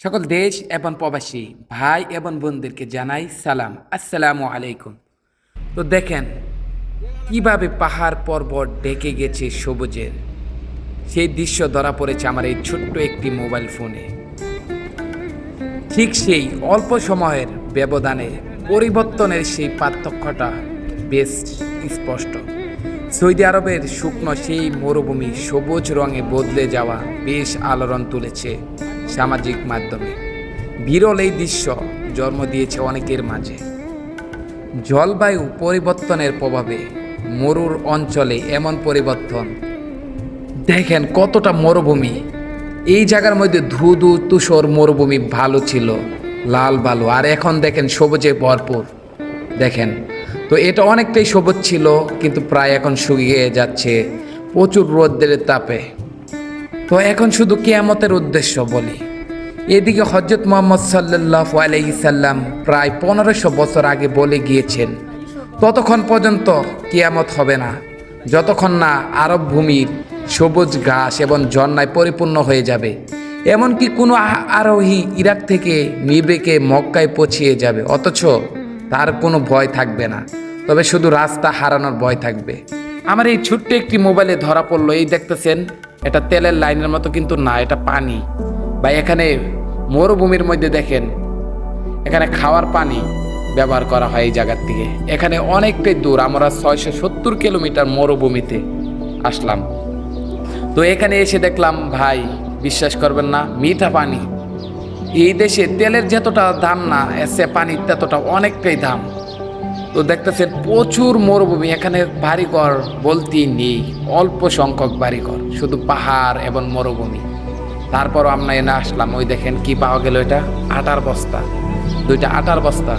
সকল দেশ এবং প্রবাসী ভাই এবং বোনদেরকে জানাই সালাম, আসসালামু আলাইকুম। তো দেখেন কিভাবে পাহাড় পর্বত ঢেকে গেছে সবুজের, সেই দৃশ্য ধরা পড়েছে আমার এই ছোট্ট একটি মোবাইল ফোনে। ঠিক সেই অল্প সময়ের ব্যবধানে পরিবর্তনের সেই পার্থক্যটা বেশ স্পষ্ট। সৌদি আরবের শুকনো সেই মরুভূমি সবুজ রঙে বদলে যাওয়া বেশ আলোড়ন তুলেছে সামাজিক মাধ্যমে। বিরল এই দৃশ্য জন্ম দিয়েছে অনেকের মাঝে। জলবায়ু পরিবর্তনের প্রভাবে মরুর অঞ্চলে এমন পরিবর্তন, দেখেন কতটা মরুভূমি। এই জায়গার মধ্যে ধুধু তুষর মরুভূমি ভালো ছিল, লাল ভালো, আর এখন দেখেন সবুজে ভরপুর। দেখেন তো এটা অনেকটাই সবুজ ছিল, কিন্তু প্রায় এখন শুকিয়ে যাচ্ছে প্রচুর রোদের তাপে। তো এখন শুধু কিয়ামতের উদ্দেশ্য বলি। এদিকে হযরত মুহাম্মদ সাল্লাল্লাহু আলাইহি সাল্লাম প্রায় 1500 বছর আগে বলে গিয়েছেন, ততক্ষণ পর্যন্ত কিয়ামত হবে না যতক্ষণ না আরব ভূমির সবুজ ঘাস এবং ঝর্ণায় পরিপূর্ণ হয়ে যাবে। এমনকি কোনো আরোহী ইরাক থেকে নিবেকে মক্কায় পৌঁছিয়ে যাবে, অথচ তার কোনো ভয় থাকবে না, তবে শুধু রাস্তা হারানোর ভয় থাকবে। আমার এই ছোট্ট একটি মোবাইলে ধরা পড়লো, এই দেখতেছেন এটা তেলের লাইনের মতো কিন্তু না, এটা পানি। বা এখানে মরুভূমির মধ্যে দেখেন এখানে খাওয়ার পানি ব্যবহার করা হয় এই জায়গার থেকে। এখানে অনেকটাই দূর, আমরা 670 কিলোমিটার মরুভূমিতে আসলাম। তো এখানে এসে দেখলাম ভাই বিশ্বাস করবেন না, মিঠা পানি। এই দেশে তেলের যতটা দাম না, এসে পানির ততটা অনেকটাই দাম। তো দেখতেছেন প্রচুর মরুভূমি, এখানে বাড়িঘর বলতেই নেই, অল্প সংখ্যক বাড়িঘর, শুধু পাহাড় এবং মরুভূমি। তারপরও আমরা এনে আসলাম, ওই দেখেন কি পাওয়া গেল, এটা আটার বস্তা, 2টা আটার বস্তা।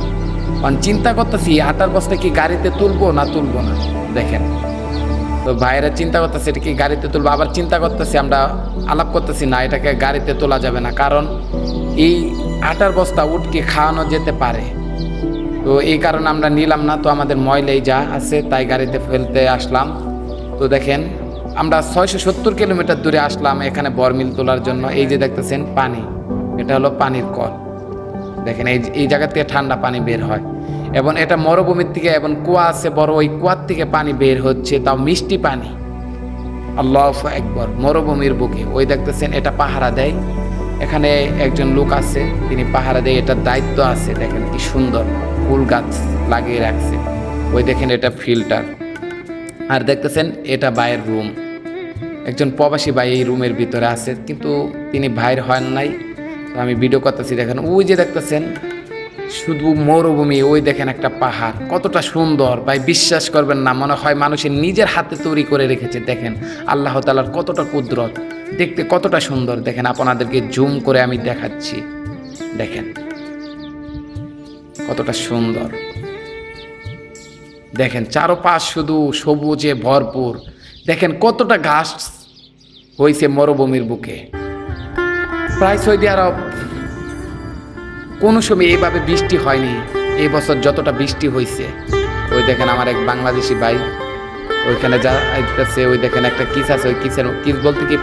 কারণ চিন্তা করতেছি আটার বস্তা কি গাড়িতে তুলবো না তুলবো না, দেখেন। তো ভাইয়েরা চিন্তা করতেছে এটা কি গাড়িতে তুলবো, আবার চিন্তা করতেছি, আমরা আলাপ করতেছি না এটাকে গাড়িতে তোলা যাবে না, কারণ এই আটার বস্তা উটকে খাওয়ানো যেতে পারে। তো এই কারণে আমরা নিলাম না, তো আমাদের ময়লাই যা আছে তাই গাড়িতে ফেলতে আসলাম। তো দেখেন আমরা 670 কিলোমিটার দূরে আসলাম এখানে বরমিল তোলার জন্য। এই যে দেখতেছেন পানি, এটা হলো পানির কল। দেখেন এই জায়গা থেকে ঠান্ডা পানি বের হয়, এবং এটা মরুভূমির থেকে, এবং কুয়া আছে বড়, ওই কুয়ার থেকে পানি বের হচ্ছে, তাও মিষ্টি পানি। আল্লাহু আকবার, মরুভূমির বুকে। ওই দেখতেছেন এটা পাহারা দেয়, এখানে একজন লোক আছে তিনি পাহারা দেয়, এটার দায়িত্ব আছে। দেখেন কি সুন্দর ফুল গাছ লাগিয়ে রাখছে। ওই দেখেন এটা ফিল্টার। আর দেখতেছেন এটা ভাইয়ের রুম, একজন প্রবাসী ভাই এই রুমের ভিতরে আছে, কিন্তু তিনি ভাইয়ের হন নাই। তো আমি ভিডিও করতেছি, দেখেন ওই যে দেখতেছেন শুধু মরুভূমি, ওই দেখেন একটা পাহাড়, কতটা সুন্দর ভাই, বিশ্বাস করবেন না, মনে হয় মানুষের নিজের হাতে তৈরি করে রেখেছে। দেখেন আল্লাহ তাআলার কতটা কুদরত, দেখতে কতটা সুন্দর। দেখেন আপনাদেরকে জুম করে আমি দেখাচ্ছি, দেখেন কতটা সুন্দর। দেখেন চারপাশ শুধু সবুজে ভরপুর। দেখেন কতটা ঘাস হয়েছে মরুভূমির বুকে। প্রায় সৌদি আরব কোনো সময় এইভাবে বৃষ্টি হয়নি, এই বছর যতটা বৃষ্টি হয়েছে। ওই দেখেন আমার এক বাংলাদেশি ভাই ওইখানে যা আসতেছে, ওই দেখেন একটা কিস আছে, ওই কিস বলতে কি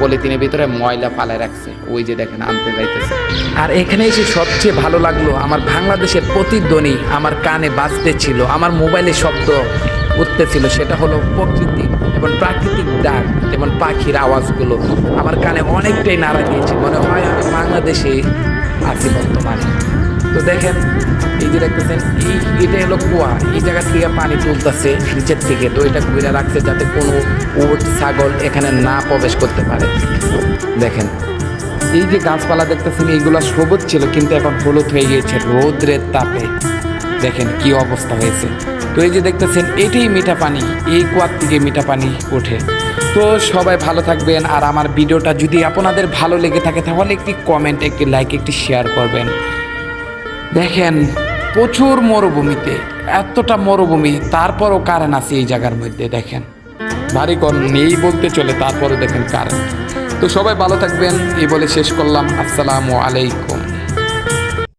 পলিথিনের ভিতরে ময়লা ফালায় রাখছে, ওই যে দেখেন আনতে যাইতেছে। আর এখানে এসে সবচেয়ে ভালো লাগলো আমার বাংলাদেশের প্রতিধ্বনি আমার কানে বাজতে ছিল, আমার মোবাইলে শব্দ উঠতেছিল, সেটা হলো প্রকৃতি এবং প্রাকৃতিক ডাক, যেমন পাখির আওয়াজগুলো আমার কানে অনেকটাই নাড়া দিয়েছে, মনে হয় আমি বাংলাদেশে আছি বর্তমানে। তো দেখেন এই যে দেখতেছেন এটা হলো কুয়া, এই জায়গা থেকে পানি তুলতেছে নিচের থেকে। তো এটা ঘুরে রাখছে যাতে কোনো উট ছাগল এখানে না প্রবেশ করতে পারে। দেখেন এই যে গাছপালা দেখতেছেন এইগুলো সবুজ ছিল, কিন্তু এখন হলুদ হয়ে গিয়েছে রৌদ্রের তাপে। দেখেন কি অবস্থা হয়েছে। তো এই যে দেখতেছেন এটাই মিঠা পানি, এই কুয়ার থেকে মিঠা পানি ওঠে। তো সবাই ভালো থাকবেন, আর আমার ভিডিওটা যদি আপনাদের ভালো লেগে থাকে তাহলে একটি কমেন্ট, একটি লাইক, একটি শেয়ার করবেন। দেখেন প্রচুর মরুভূমিতে, এতটা মরুভূমি, তারপরও কারেন্ট আছে এই জায়গার মধ্যে। দেখেন বাড়িঘর নেই বলতে চলে, তারপরও দেখেন কারেন্ট। তো সবাই ভালো থাকবেন এই বলে শেষ করলাম, আসসালামু আলাইকুম।